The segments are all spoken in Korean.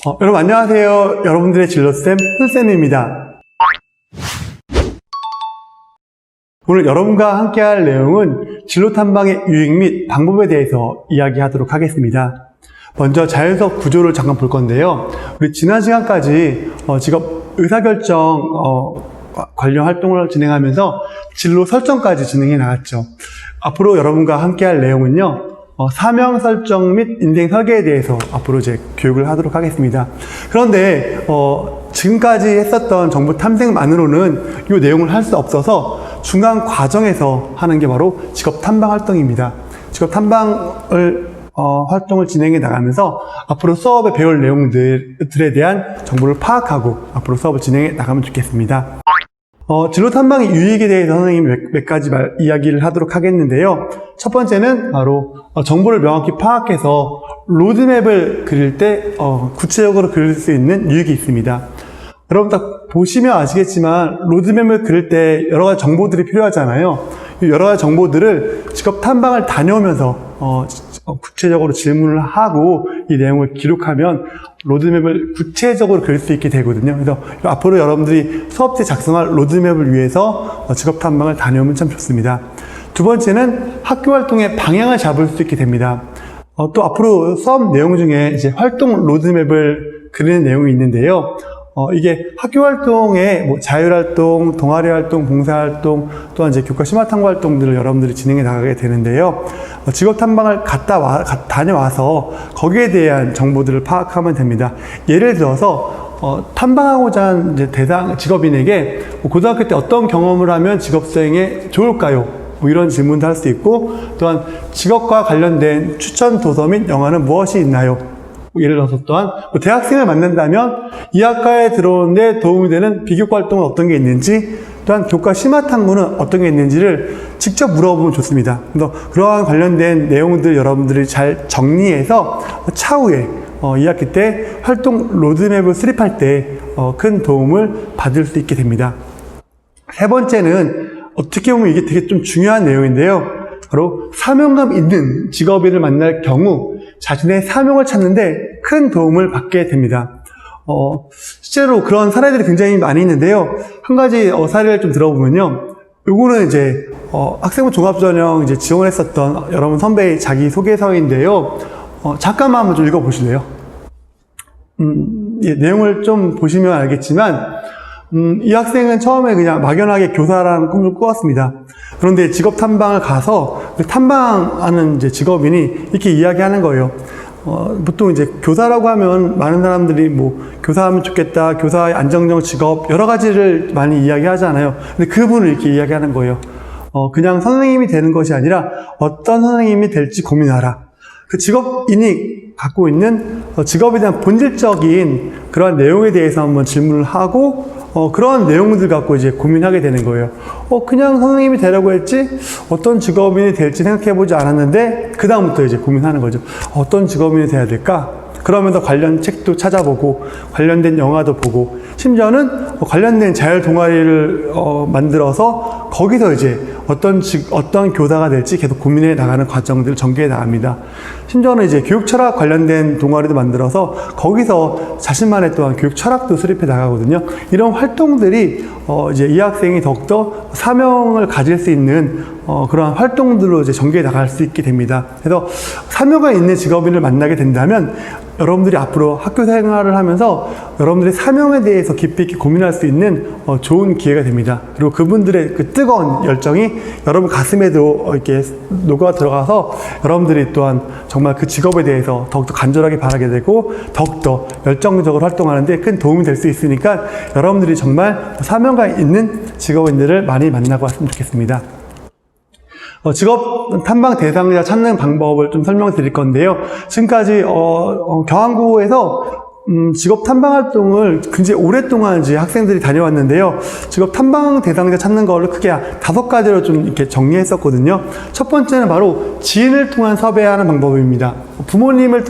여러분 안녕하세요. 여러분들의 진로쌤 훈쌤입니다. 오늘 여러분과 함께 할 내용은 진로 탐방의 유익 및 방법에 대해서 이야기하도록 하겠습니다. 먼저 자율석 구조를 잠깐 볼 건데요. 우리 지난 시간까지 직업 의사결정 관련 활동을 진행하면서 진로 설정까지 진행해 나갔죠. 앞으로 여러분과 함께 할 내용은요. 사명 설정 및 인생 설계에 대해서 앞으로 이제 교육을 하도록 하겠습니다. 그런데 지금까지 했었던 정보 탐색만으로는 이 내용을 할 수 없어서 중간 과정에서 하는 게 바로 직업 탐방 활동입니다. 직업 탐방을 활동을 진행해 나가면서 앞으로 수업에 배울 내용들에 대한 정보를 파악하고 앞으로 수업을 진행해 나가면 좋겠습니다. 진로 탐방의 유익에 대해서 선생님이 몇 가지 이야기를 하도록 하겠는데요. 첫 번째는 바로 정보를 명확히 파악해서 로드맵을 그릴 때 구체적으로 그릴 수 있는 유익이 있습니다. 여러분 딱 보시면 아시겠지만 로드맵을 그릴 때 여러 가지 정보들이 필요하잖아요. 여러 가지 정보들을 직업 탐방을 다녀오면서 구체적으로 질문을 하고 이 내용을 기록하면 로드맵을 구체적으로 그릴 수 있게 되거든요. 그래서 앞으로 여러분들이 수업 때 작성할 로드맵을 위해서 직업 탐방을 다녀오면 참 좋습니다. 두 번째는 학교 활동의 방향을 잡을 수 있게 됩니다. 또 앞으로 수업 내용 중에 이제 활동 로드맵을 그리는 내용이 있는데요. 이게 학교 활동에 자율활동, 동아리 활동, 봉사활동, 또한 이제 교과 심화탐구 활동들을 여러분들이 진행해 나가게 되는데요. 직업 탐방을 다녀와서 거기에 대한 정보들을 파악하면 됩니다. 예를 들어서 탐방하고자 하는 이제 직업인에게 고등학교 때 어떤 경험을 하면 직업 수행에 좋을까요? 이런 질문도 할 수 있고, 또한 직업과 관련된 추천 도서 및 영화는 무엇이 있나요? 예를 들어서 또한 대학생을 만난다면 이 학과에 들어오는데 도움이 되는 비교과 활동은 어떤 게 있는지, 또한 교과 심화탐구는 어떤 게 있는지를 직접 물어보면 좋습니다. 그래서 그러한 관련된 내용들 여러분들이 잘 정리해서 차후에 2학기 때 활동 로드맵을 수립할 때 큰 도움을 받을 수 있게 됩니다. 세 번째는 어떻게 보면 이게 되게 좀 중요한 내용인데요. 바로 사명감 있는 직업인을 만날 경우 자신의 사명을 찾는데 큰 도움을 받게 됩니다. 실제로 그런 사례들이 굉장히 많이 있는데요. 한 가지 사례를 좀 들어보면요. 요거는 이제 학생부 종합전형 이제 지원했었던 여러분 선배의 자기소개서인데요. 잠깐만 한번 좀 읽어보실래요? 예, 내용을 좀 보시면 알겠지만 이 학생은 처음에 그냥 막연하게 교사라는 꿈을 꾸었습니다. 그런데 직업 탐방을 가서 탐방하는 이제 직업인이 이렇게 이야기하는 거예요. 보통 이제 교사라고 하면 많은 사람들이 교사하면 좋겠다, 교사의 안정적 직업, 여러 가지를 많이 이야기하잖아요. 근데 그분을 이렇게 이야기하는 거예요. 그냥 선생님이 되는 것이 아니라 어떤 선생님이 될지 고민하라. 그 직업인이 갖고 있는 직업에 대한 본질적인 그러한 내용에 대해서 한번 질문을 하고 그런 내용들 갖고 이제 고민하게 되는 거예요. 그냥 선생님이 되려고 했지 어떤 직업인이 될지 생각해보지 않았는데 그 다음부터 이제 고민하는 거죠. 어떤 직업인이 돼야 될까? 그러면서 관련 책도 찾아보고 관련된 영화도 보고 심지어는 관련된 자율 동아리를 만들어서 거기서 이제 어떤 교사가 될지 계속 고민해 나가는 과정들을 전개해 나갑니다. 심지어는 이제 교육 철학 관련된 동아리도 만들어서 거기서 자신만의 또한 교육 철학도 수립해 나가거든요. 이런 활동들이 이제 이 학생이 더욱더 사명을 가질 수 있는 그러한 활동들로 이제 전개해 나갈 수 있게 됩니다. 그래서 사명감 있는 직업인을 만나게 된다면 여러분들이 앞으로 학교 생활을 하면서 여러분들의 사명에 대해서 깊이 있게 고민할 수 있는 좋은 기회가 됩니다. 그리고 그분들의 그 뜨거운 열정이 여러분 가슴에도 이렇게 녹아 들어가서 여러분들이 또한 정말 그 직업에 대해서 더욱더 간절하게 바라게 되고 더욱더 열정적으로 활동하는데 큰 도움이 될 수 있으니까 여러분들이 정말 사명감 있는 직업인들을 많이 만나고 왔으면 좋겠습니다. 직업 탐방 대상자 찾는 방법을 좀 설명드릴 건데요. 지금까지 경항고에서 직업 탐방 활동을 굉장히 오랫동안 이제 학생들이 다녀왔는데요. 직업 탐방 대상자 찾는 거를 크게 5가지로 좀 이렇게 정리했었거든요. 첫 번째는 바로 지인을 통한 섭외하는 방법입니다. 부모님의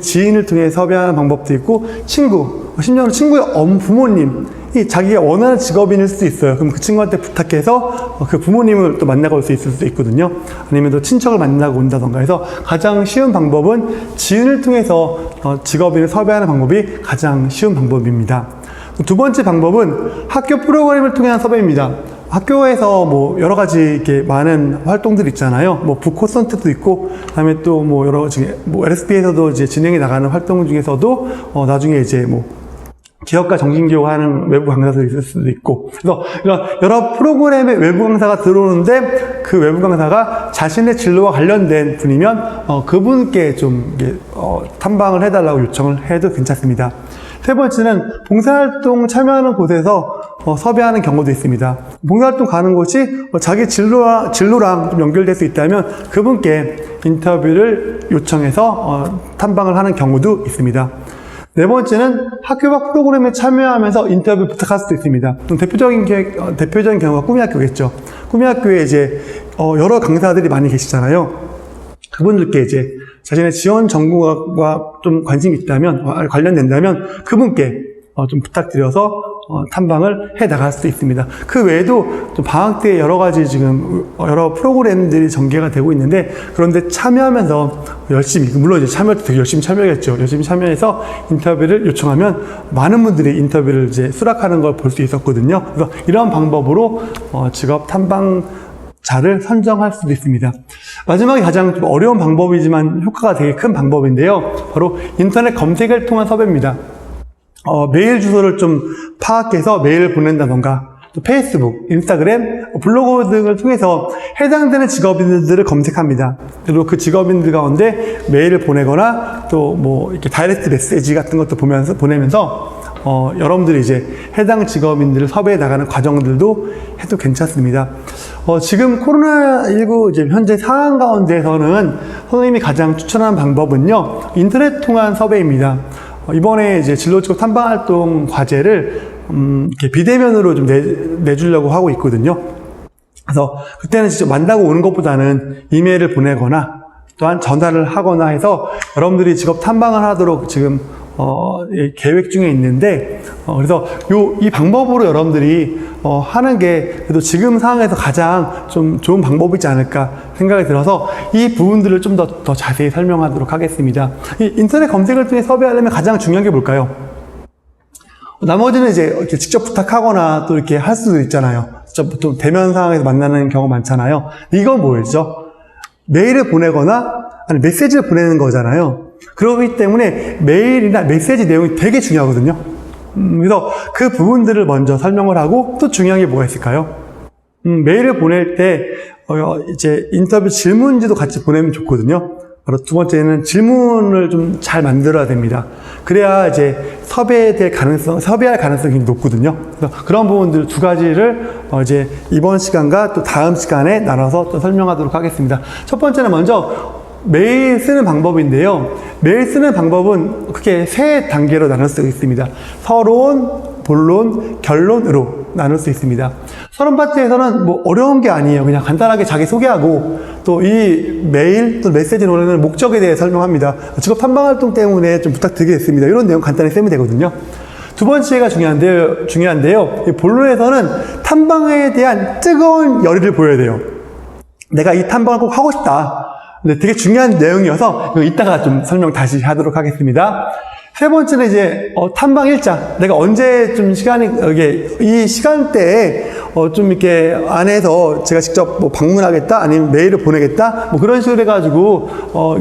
지인을 통해 섭외하는 방법도 있고, 심지어는 친구의 부모님이 자기가 원하는 직업인일 수도 있어요. 그럼 그 친구한테 부탁해서 그 부모님을 또 만나고 올 수 있을 수도 있거든요. 아니면 또 친척을 만나고 온다던가 해서 가장 쉬운 방법은 지인을 통해서 직업인을 섭외하는 방법이 가장 쉬운 방법입니다. 두 번째 방법은 학교 프로그램을 통한 섭외입니다. 학교에서 뭐 여러 가지 이렇게 많은 활동들 있잖아요. 뭐 북콘서트도 있고, 그다음에 또 뭐 여러 중에 뭐 LSP에서도 이제 진행해 나가는 활동 중에서도 나중에 이제 뭐 기업가 정신교육하는 외부 강사들이 있을 수도 있고, 그래서 이런 여러 프로그램의 외부 강사가 들어오는데 그 외부 강사가 자신의 진로와 관련된 분이면 그분께 좀 탐방을 해달라고 요청을 해도 괜찮습니다. 세 번째는 봉사활동 참여하는 곳에서 섭외하는 경우도 있습니다. 봉사활동 가는 곳이 자기 진로랑 좀 연결될 수 있다면 그분께 인터뷰를 요청해서 탐방을 하는 경우도 있습니다. 네 번째는 학교 밖 프로그램에 참여하면서 인터뷰 부탁할 수도 있습니다. 대표적인 경우가 꿈이학교겠죠. 꿈이학교에 이제 여러 강사들이 많이 계시잖아요. 그분들께 이제 자신의 지원 전공과 좀 관심이 있다면, 관련된다면 그분께 좀 부탁드려서 탐방을 해 나갈 수도 있습니다. 그 외에도 좀 방학 때 여러 가지 지금 여러 프로그램들이 전개가 되고 있는데, 그런데 참여하면서 열심히, 물론 이제 참여할 때 되게 열심히 참여했죠. 열심히 참여해서 인터뷰를 요청하면 많은 분들이 인터뷰를 이제 수락하는 걸 볼 수 있었거든요. 그래서 이런 방법으로 직업 탐방자를 선정할 수도 있습니다. 마지막에 가장 좀 어려운 방법이지만 효과가 되게 큰 방법인데요. 바로 인터넷 검색을 통한 섭외입니다. 메일 주소를 좀 파악해서 메일을 보낸다던가, 또 페이스북, 인스타그램, 블로그 등을 통해서 해당되는 직업인들을 검색합니다. 그리고 그 직업인들 가운데 메일을 보내거나 또 뭐 이렇게 다이렉트 메시지 같은 것도 보내면서 여러분들이 이제 해당 직업인들을 섭외해 나가는 과정들도 해도 괜찮습니다. 지금 코로나19 이제 현재 상황 가운데서는 선생님이 가장 추천하는 방법은요, 인터넷 통한 섭외입니다. 이번에 이제 진로직업 탐방활동 과제를 이렇게 비대면으로 좀 내주려고 하고 있거든요. 그래서 그때는 직접 만나고 오는 것보다는 이메일을 보내거나 또한 전화를 하거나 해서 여러분들이 직업 탐방을 하도록 지금 계획 중에 있는데, 그래서 이 방법으로 여러분들이 하는 게 그래도 지금 상황에서 가장 좀 좋은 방법이지 않을까 생각이 들어서 이 부분들을 좀 더 자세히 설명하도록 하겠습니다. 이 인터넷 검색을 통해 섭외하려면 가장 중요한 게 뭘까요? 나머지는 이제 이렇게 직접 부탁하거나 또 이렇게 할 수도 있잖아요. 진짜 보통 대면 상황에서 만나는 경우 많잖아요. 이건 뭐였죠? 메일을 보내거나 아니 메시지를 보내는 거잖아요. 그렇기 때문에 메일이나 메시지 내용이 되게 중요하거든요. 그래서 그 부분들을 먼저 설명을 하고, 또 중요한 게 뭐가 있을까요? 메일을 보낼 때 이제 인터뷰 질문지도 같이 보내면 좋거든요. 바로 두 번째는 질문을 좀 잘 만들어야 됩니다. 그래야 이제 섭외할 가능성이 높거든요. 그래서 그런 부분들 두 가지를 이제 이번 시간과 또 다음 시간에 나눠서 또 설명하도록 하겠습니다. 첫 번째는 먼저 메일 쓰는 방법인데요. 메일 쓰는 방법은 크게 세 단계로 나눌 수 있습니다. 서론, 본론, 결론으로 나눌 수 있습니다. 서론 파트에서는 뭐 어려운 게 아니에요. 그냥 간단하게 자기 소개하고, 또 이 메일, 또 메시지 보내는 목적에 대해 설명합니다. 직업 탐방활동 때문에 좀 부탁드리겠습니다. 이런 내용 간단히 쓰면 되거든요. 두 번째가 중요한데요. 이 본론에서는 탐방에 대한 뜨거운 열의를 보여야 돼요. 내가 이 탐방을 꼭 하고 싶다. 근데 되게 중요한 내용이어서 이따가 좀 설명 다시 하도록 하겠습니다. 세 번째는 이제 탐방 일자. 내가 언제 좀 이 시간대에 좀 이렇게 안에서 제가 직접 뭐 방문하겠다, 아니면 메일을 보내겠다, 뭐 그런 식으로 해가지고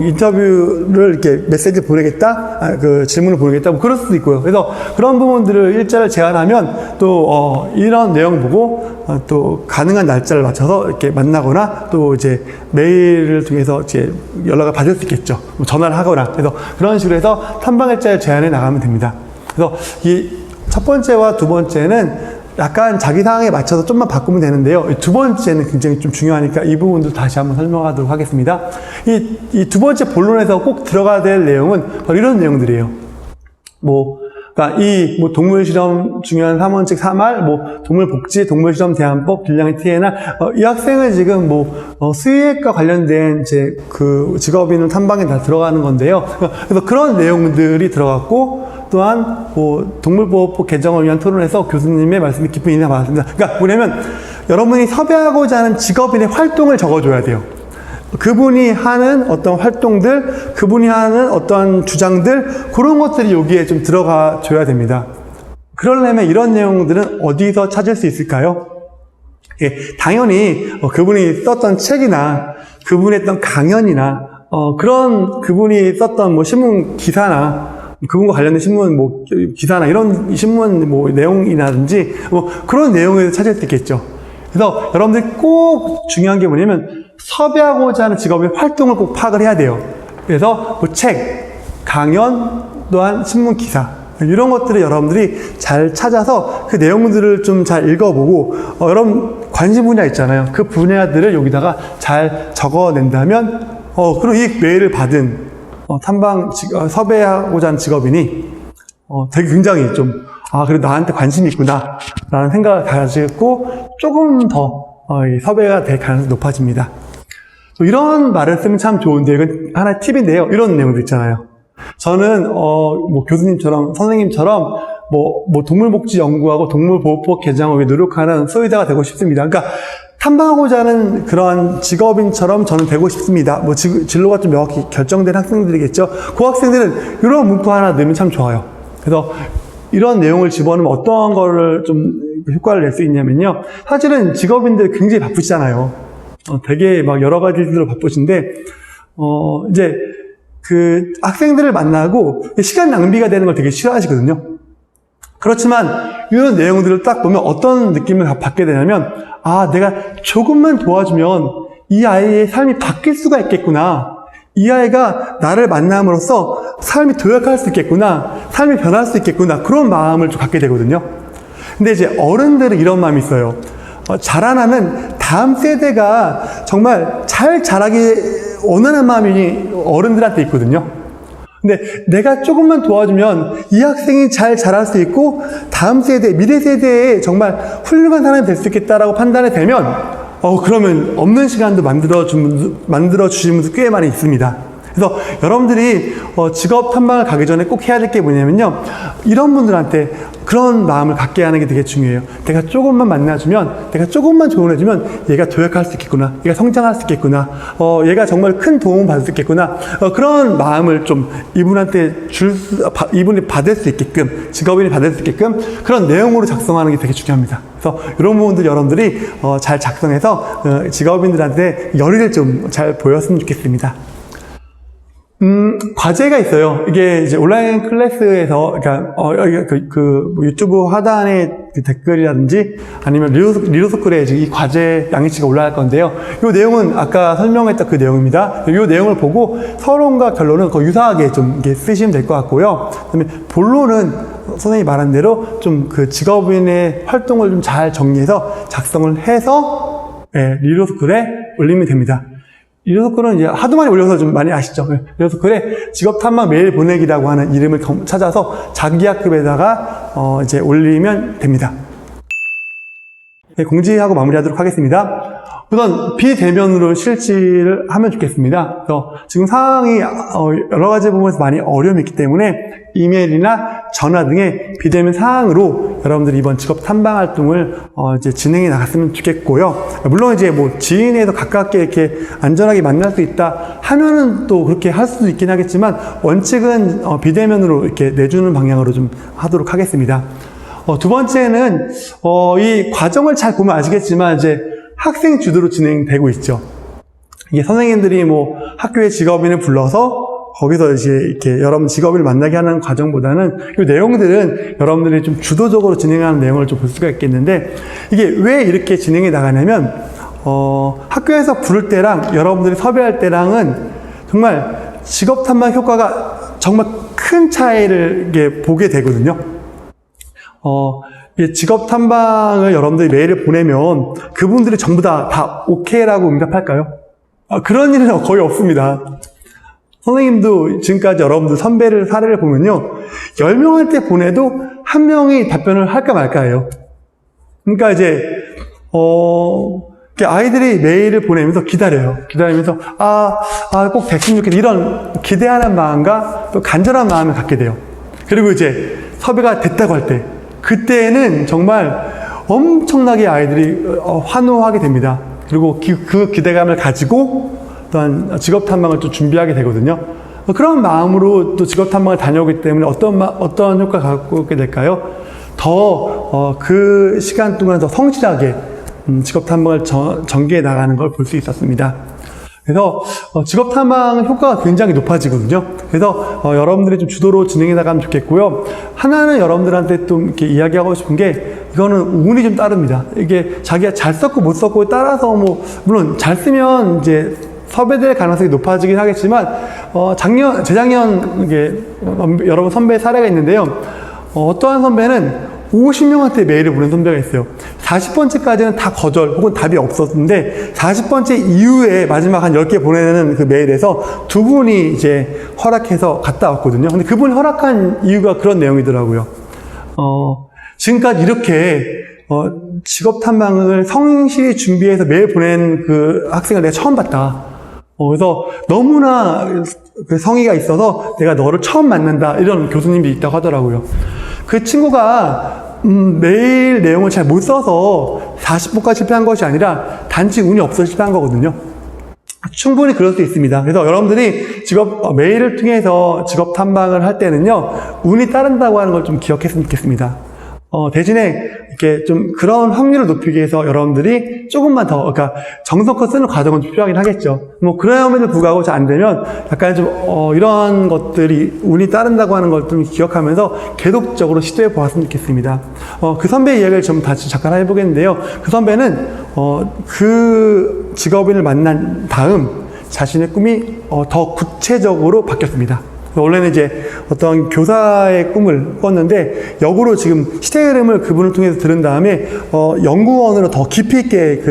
인터뷰를 이렇게 메시지 보내겠다, 그 질문을 보내겠다, 뭐 그럴 수도 있고요. 그래서 그런 부분들을 일자를 제한하면 또 이런 내용 보고 또 가능한 날짜를 맞춰서 이렇게 만나거나, 또 이제 메일을 통해서 이제 연락을 받을 수 있겠죠. 뭐 전화를 하거나. 그래서 그런 식으로 해서 탐방 일자를 제한해 나가면 됩니다. 그래서 이 첫 번째와 두 번째는 약간 자기 상황에 맞춰서 좀만 바꾸면 되는데요. 이 두 번째는 굉장히 좀 중요하니까 이 부분도 다시 한번 설명하도록 하겠습니다. 이 두 번째 본론에서 꼭 들어가야 될 내용은 바로 이런 내용들이에요. 뭐 그러니까 이 뭐 동물실험 중요한 3원칙 3할, 뭐 동물복지, 동물실험대안법, 길냥이 TNR, 이 학생은 지금 수의학과 관련된 이제 그 직업인을 탐방에 다 들어가는 건데요. 그래서 그런 내용들이 들어갔고, 또한 뭐 동물보호법 개정을 위한 토론에서 교수님의 말씀이 깊은 인상 받았습니다. 그러니까 뭐냐면 여러분이 섭외하고자 하는 직업인의 활동을 적어줘야 돼요. 그분이 하는 어떤 활동들, 그분이 하는 어떤 주장들, 그런 것들이 여기에 좀 들어가 줘야 됩니다. 그러려면 이런 내용들은 어디서 찾을 수 있을까요? 예, 당연히 그분이 썼던 책이나 그분이 했던 강연이나 그런 그분이 썼던 뭐 신문 기사나 그분과 관련된 신문 뭐 기사나 이런 신문 뭐 내용이라든지 뭐 그런 내용에서 찾을 수 있겠죠. 그래서 여러분들이 꼭 중요한 게 뭐냐면 섭외하고자 하는 직업의 활동을 꼭 파악을 해야 돼요. 그래서 뭐 책, 강연, 또한 신문 기사 이런 것들을 여러분들이 잘 찾아서 그 내용들을 좀 잘 읽어보고 여러분 관심 분야 있잖아요. 그 분야들을 여기다가 잘 적어낸다면 그럼 이 메일을 받은 섭외하고자 하는 직업인이 되게 굉장히 좀 그래도 나한테 관심이 있구나 라는 생각을 가지고 조금 더 섭외가 될 가능성이 높아집니다. 이런 말을 쓰면 참 좋은데 이건 하나의 팁인데요. 이런 내용도 있잖아요. 저는 뭐 교수님처럼 선생님처럼 뭐 동물복지 연구하고 동물보호법 개정을 위해 노력하는 소유자가 되고 싶습니다. 그러니까 탐방하고자 하는 그러한 직업인처럼 저는 되고 싶습니다. 뭐 진로가 좀 명확히 결정된 학생들이겠죠. 그 학생들은 이런 문구 하나 넣으면 참 좋아요. 그래서 이런 내용을 집어넣으면 어떤 거를 좀 효과를 낼 수 있냐면요. 사실은 직업인들 굉장히 바쁘시잖아요. 되게 막 여러 가지 일들로 바쁘신데, 이제 그 학생들을 만나고 시간 낭비가 되는 걸 되게 싫어하시거든요. 그렇지만 이런 내용들을 딱 보면 어떤 느낌을 받게 되냐면, 내가 조금만 도와주면 이 아이의 삶이 바뀔 수가 있겠구나. 이 아이가 나를 만남으로써 삶이 도약할 수 있겠구나. 삶이 변할 수 있겠구나. 그런 마음을 좀 갖게 되거든요. 근데 이제 어른들은 이런 마음이 있어요. 자라나는 다음 세대가 정말 잘 자라기 원하는 마음이 어른들한테 있거든요. 근데 내가 조금만 도와주면 이 학생이 잘 자랄 수 있고 다음 세대, 미래 세대에 정말 훌륭한 사람이 될 수 있겠다라고 판단이 되면 그러면 없는 시간도 만들어주시는 분들 꽤 많이 있습니다. 그래서 여러분들이 직업 탐방을 가기 전에 꼭 해야 될 게 뭐냐면요. 이런 분들한테 그런 마음을 갖게 하는 게 되게 중요해요. 내가 조금만 만나주면, 내가 조금만 조언해주면 얘가 도약할 수 있겠구나. 얘가 성장할 수 있겠구나. 얘가 정말 큰 도움을 받을 수 있겠구나. 그런 마음을 좀 이분이 받을 수 있게끔, 직업인이 받을 수 있게끔 그런 내용으로 작성하는 게 되게 중요합니다. 그래서 이런 부분들 여러분들이 잘 작성해서 직업인들한테 열의를 좀 잘 보였으면 좋겠습니다. 과제가 있어요. 이게 이제 온라인 클래스에서, 그러니까, 뭐 유튜브 하단에 그 댓글이라든지 아니면 리로스쿨에 이 과제 양해치가 올라갈 건데요. 이 내용은 아까 설명했던 그 내용입니다. 이 내용을 보고 서론과 결론은 거의 유사하게 좀 이렇게 쓰시면 될 것 같고요. 그 다음에 본론은 선생님이 말한 대로 좀 그 직업인의 활동을 좀 잘 정리해서 작성을 해서, 리로스쿨에 올리면 됩니다. 리로스쿨은 이제 하도 많이 올려서 좀 많이 아시죠? 리로스쿨에 직업 탐방 메일 보내기라고 하는 이름을 찾아서 자기 학급에다가 이제 올리면 됩니다. 공지하고 마무리하도록 하겠습니다. 우선 비대면으로 실시를 하면 좋겠습니다. 그래서 지금 상황이 여러 가지 부분에서 많이 어려움이 있기 때문에 이메일이나 전화 등의 비대면 사항으로 여러분들이 이번 직업 탐방 활동을 이제 진행해 나갔으면 좋겠고요. 물론 이제 뭐 지인에서 가깝게 이렇게 안전하게 만날 수 있다 하면은 또 그렇게 할 수도 있긴 하겠지만 원칙은 비대면으로 이렇게 내주는 방향으로 좀 하도록 하겠습니다. 두 번째는 이 과정을 잘 보면 아시겠지만 이제 학생 주도로 진행되고 있죠. 이게 선생님들이 뭐 학교의 직업인을 불러서 거기서 이제 이렇게 여러분 직업인을 만나게 하는 과정보다는 이 내용들은 여러분들이 좀 주도적으로 진행하는 내용을 좀 볼 수가 있겠는데 이게 왜 이렇게 진행해 나가냐면 학교에서 부를 때랑 여러분들이 섭외할 때랑은 정말 직업 탐방 효과가 정말 큰 차이를 이게 보게 되거든요. 직업 탐방을 여러분들이 메일을 보내면 그분들이 전부 다 오케이라고 응답할까요? 그런 일은 거의 없습니다. 선생님도 지금까지 여러분들 선배를 사례를 보면요. 10명한테 보내도 1명이 답변을 할까 말까예요. 그러니까 이제 아이들이 메일을 보내면서 기다려요. 기다리면서 꼭 됐으면 좋겠다 이런 기대하는 마음과 또 간절한 마음을 갖게 돼요. 그리고 이제 섭외가 됐다고 할 때 그때는 정말 엄청나게 아이들이 환호하게 됩니다. 그리고 그 기대감을 가지고 또한 직업 탐방을 또 준비하게 되거든요. 그런 마음으로 또 직업 탐방을 다녀오기 때문에 어떤 효과가 갖고 오게 될까요? 더 그 시간 동안 더 성실하게 직업 탐방을 전개해 나가는 걸 볼 수 있었습니다. 그래서 직업 탐방 효과가 굉장히 높아지거든요. 그래서 여러분들이 좀 주도로 진행해 나가면 좋겠고요. 하나는 여러분들한테 또 이렇게 이야기하고 싶은 게 이거는 운이 좀 따릅니다. 이게 자기가 잘 썼고 못 썼고에 따라서 물론 잘 쓰면 이제 섭외될 가능성이 높아지긴 하겠지만 재작년 이게 여러분 선배 사례가 있는데요. 어떠한 선배는 50명한테 메일을 보낸 선배가 있어요. 40번째까지는 다 거절 혹은 답이 없었는데 40번째 이후에 마지막 한 10개 보내는 그 메일에서 2분이 이제 허락해서 갔다 왔거든요. 근데 그분이 허락한 이유가 그런 내용이더라고요. 지금까지 이렇게 직업 탐방을 성실히 준비해서 메일 보낸 그 학생을 내가 처음 봤다. 그래서 너무나 그 성의가 있어서 내가 너를 처음 만난다. 이런 교수님이 있다고 하더라고요. 그 친구가 메일 내용을 잘 못 써서 40번까지 실패한 것이 아니라 단지 운이 없어서 실패한 거거든요. 충분히 그럴 수 있습니다. 그래서 여러분들이 메일을 통해서 직업 탐방을 할 때는요, 운이 따른다고 하는 걸 좀 기억했으면 좋겠습니다. 대신에 이렇게 좀 그런 확률을 높이기 위해서 여러분들이 조금만 더, 그러니까 정성껏 쓰는 과정은 필요하긴 하겠죠. 그럼에도 불구하고 잘 안 되면 약간 좀, 이런 것들이 운이 따른다고 하는 걸 좀 기억하면서 계속적으로 시도해 보았으면 좋겠습니다. 그 선배 이야기를 좀 다시 잠깐 해보겠는데요. 그 선배는, 그 직업인을 만난 다음 자신의 꿈이 더 구체적으로 바뀌었습니다. 원래는 이제 어떤 교사의 꿈을 꿨는데 역으로 지금 시대 흐름을 그분을 통해서 들은 다음에 연구원으로 더 깊이 있게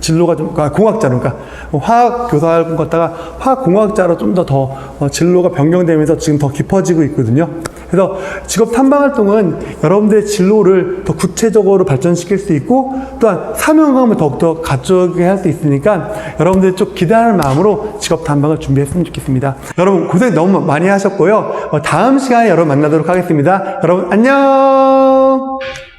진로가 좀 공학자로, 그러니까 화학 교사를 꿈꿨다가 화학 공학자로 좀 더 진로가 변경되면서 지금 더 깊어지고 있거든요. 그래서 직업 탐방 활동은 여러분들의 진로를 더 구체적으로 발전시킬 수 있고 또한 사명감을 더욱더 갖추게 할 수 있으니까 여러분들이 좀 기대하는 마음으로 직업 탐방을 준비했으면 좋겠습니다. 여러분 고생 너무 많이 하셨고요. 다음 시간에 여러분 만나도록 하겠습니다. 여러분 안녕.